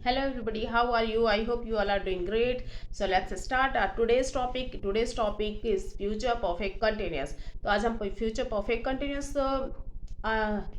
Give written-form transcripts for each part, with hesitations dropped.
Hello everybody, how are you? I hope you all are doing great. So let's start our today's topic. Today's topic is future perfect continuous. तो आज हम future perfect continuous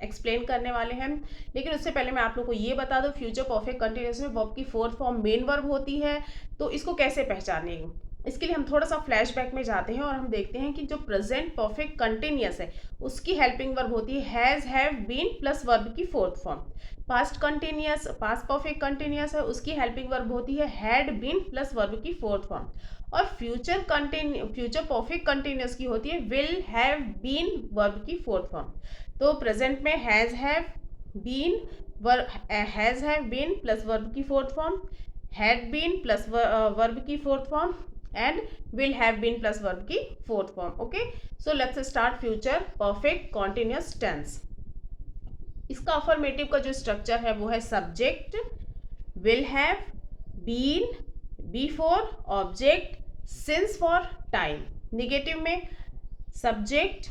explain करने वाले हैं, लेकिन उससे पहले मैं आप लोग को ये बता दूं फ्यूचर परफेक्ट कंटिन्यूस में वर्ब की फोर्थ फॉर्म मेन वर्ब होती है, तो इसको कैसे पहचानेंगे। इसके लिए हम थोड़ा सा फ्लैशबैक में जाते हैं और हम देखते हैं कि जो प्रेजेंट परफेक्ट कंटिन्यूस है उसकी हेल्पिंग वर्ब होती है has have been plus verb की fourth form. Past continuous past perfect continuous है उसकी हेल्पिंग वर्ब होती है हैड बीन प्लस वर्ब की फोर्थ फॉर्म। और फ्यूचर परफेक्ट कंटिन्यूस की होती है विल हैव बीन वर्ब की फोर्थ फॉर्म। तो प्रेजेंट में been has have been plus verb की fourth form, had been plus verb की fourth form and will have been plus verb की fourth form. Okay, so let's start future perfect continuous tense. इसका affirmative का जो structure है वो है subject, will have, been, V four object, since for time. Negative में subject,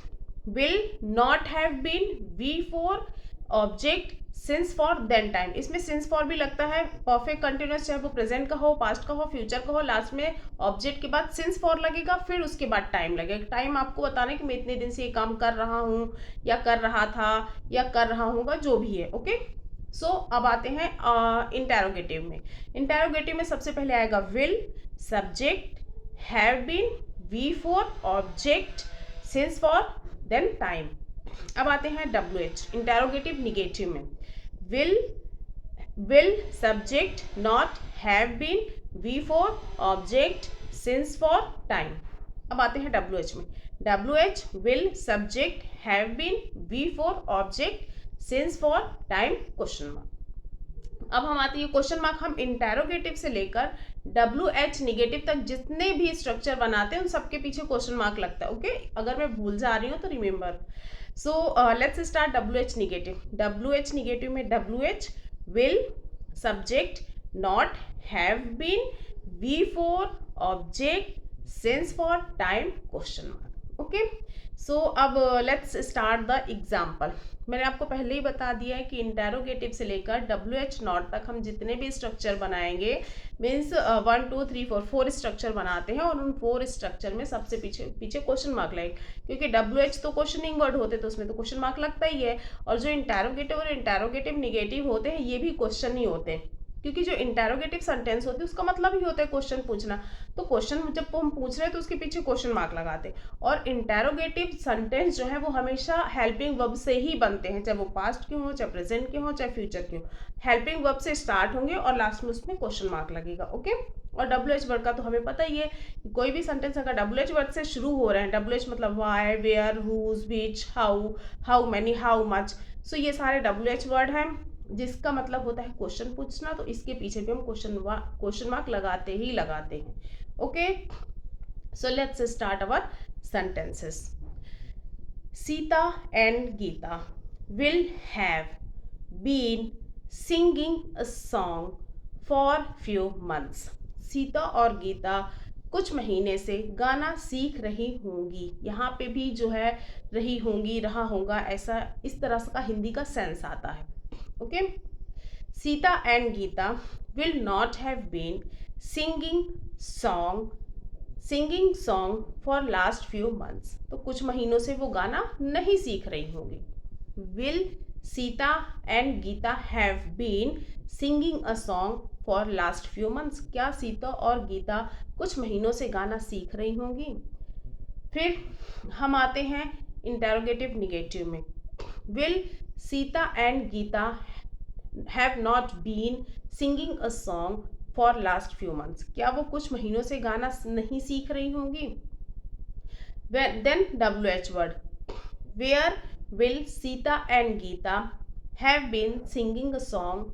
will not have been, V four object, since for then time. इसमें since for भी लगता है परफेक्ट कंटिन्यूस, चाहे वो प्रेजेंट का हो, पास्ट का हो, फ्यूचर का हो, लास्ट में ऑब्जेक्ट के बाद सिंस फॉर लगेगा, फिर उसके बाद टाइम लगेगा। टाइम आपको बताना है कि मैं इतने दिन से ये काम कर रहा हूँ या कर रहा था या कर रहा हूँगा, जो भी है। ओके, सो अब आते हैं इंटेरोगेटिव में। इंटेरोगेटिव में सबसे पहले आएगा will, subject, have been, V four object, since for then time. अब आते हैं डब्ल्यू एच इंटेरोगेटिव निगेटिव में। Will, subject, not, have been, V four object, since for time. अब आते हैं डब्ल्यू एच में। W H will, subject, have been, V four object, since for time, question mark. अब हम आते हैं question mark, हम इंटेरोगेटिव से लेकर डब्ल्यू एच निगेटिव तक जितने भी स्ट्रक्चर बनाते हैं उन सबके पीछे क्वेश्चन मार्क लगता है। ओके, अगर मैं भूल जा रही हूँ तो remember. So let's start W H negative. W H negative में W H will, subject, not, have been, V four object, since for time, question mark. Okay, so अब लेट्स स्टार्ट द एग्जाम्पल। मैंने आपको पहले ही बता दिया है कि interrogative से लेकर डब्ल्यू एच नॉट तक हम जितने भी स्ट्रक्चर बनाएंगे, मीन्स 1 2 3 4 4 स्ट्रक्चर बनाते हैं, और उन 4 स्ट्रक्चर में सबसे पीछे पीछे क्वेश्चन मार्क लगे, क्योंकि डब्ल्यू एच तो क्वेश्चनिंग वर्ड होते तो उसमें तो क्वेश्चन मार्क लगता ही है। और जो इंटेरोगेटिव और इंटेरोगेटिव निगेटिव होते हैं ये भी क्वेश्चन ही होते हैं, क्योंकि जो इंटेरोगेटिव सेंटेंस होती है उसका मतलब ही होता है क्वेश्चन पूछना। तो क्वेश्चन जब हम पूछ रहे हैं तो उसके पीछे क्वेश्चन मार्क लगाते हैं। और इंटेरोगेटिव सेंटेंस जो है वो हमेशा हेल्पिंग वर्ब से ही बनते हैं, चाहे वो पास्ट के हो, चाहे प्रेजेंट के हो, चाहे फ्यूचर के हो। हेल्पिंग वर्ब से स्टार्ट होंगे और लास्ट में उसमें क्वेश्चन मार्क लगेगा। ओके, और डब्ल्यू एच वर्ड का तो हमें पता ही है, कोई भी सेंटेंस अगर डब्ल्यू एच वर्ड से शुरू हो रहे हैं, डब्ल्यू एच मतलब why, where, whose, which, how, how many, how much, so ये सारे डब्ल्यू एच वर्ड हैं जिसका मतलब होता है क्वेश्चन पूछना। तो इसके पीछे भी हम क्वेश्चन मार्क लगाते ही लगाते हैं। Okay, so let's start our sentences. Sita and Geeta will have been singing a song for few months. Sita और गीता कुछ महीने से गाना सीख रही होंगी। यहाँ पे भी जो है रही होंगी, रहा होगा, ऐसा इस तरह का हिंदी का सेंस आता है। Okay, Sita and Gita will not have been singing song for last few months. तो कुछ महीनों से वो गाना नहीं सीख रही होंगी। Will Sita and Gita have been singing a song for last few months. क्या सीता और गीता कुछ महीनों से गाना सीख रही होंगी। फिर हम आते हैं इंटेरोगेटिव निगेटिव में। Will Sita and Gita have not been singing a song for last few months. क्या वो कुछ महीनों से गाना नहीं सीख रही होंगी। Then W H word, where will Sita and Gita have been singing a song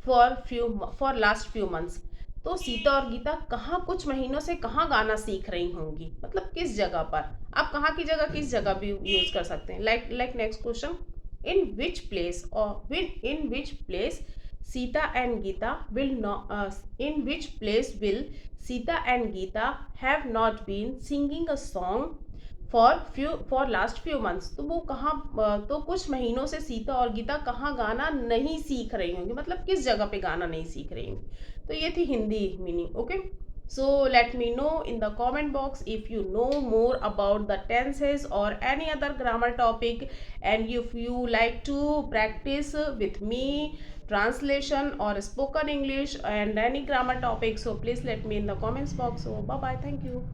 for last few months. तो सीता और गीता कहाँ कुछ महीनों से कहाँ गाना सीख रही होंगी, मतलब किस जगह पर। आप कहाँ की जगह किस जगह भी यूज कर सकते हैं। Like next question, in which place और in which place Sita and Gita will in which place will Sita and Gita have not been singing a song for last few months, तो वो कहाँ तो कुछ महीनों से सीता और गीता कहाँ गाना नहीं सीख रही होंगी, मतलब किस जगह पे गाना नहीं सीख रही होंगी। तो ये थी Hindi meaning. Okay, so let me know in the comment box if you know more about the tenses or any other grammar topic, and if you like to practice with me translation or spoken English and any grammar topic, so please let me in the comments box. So bye bye, thank you.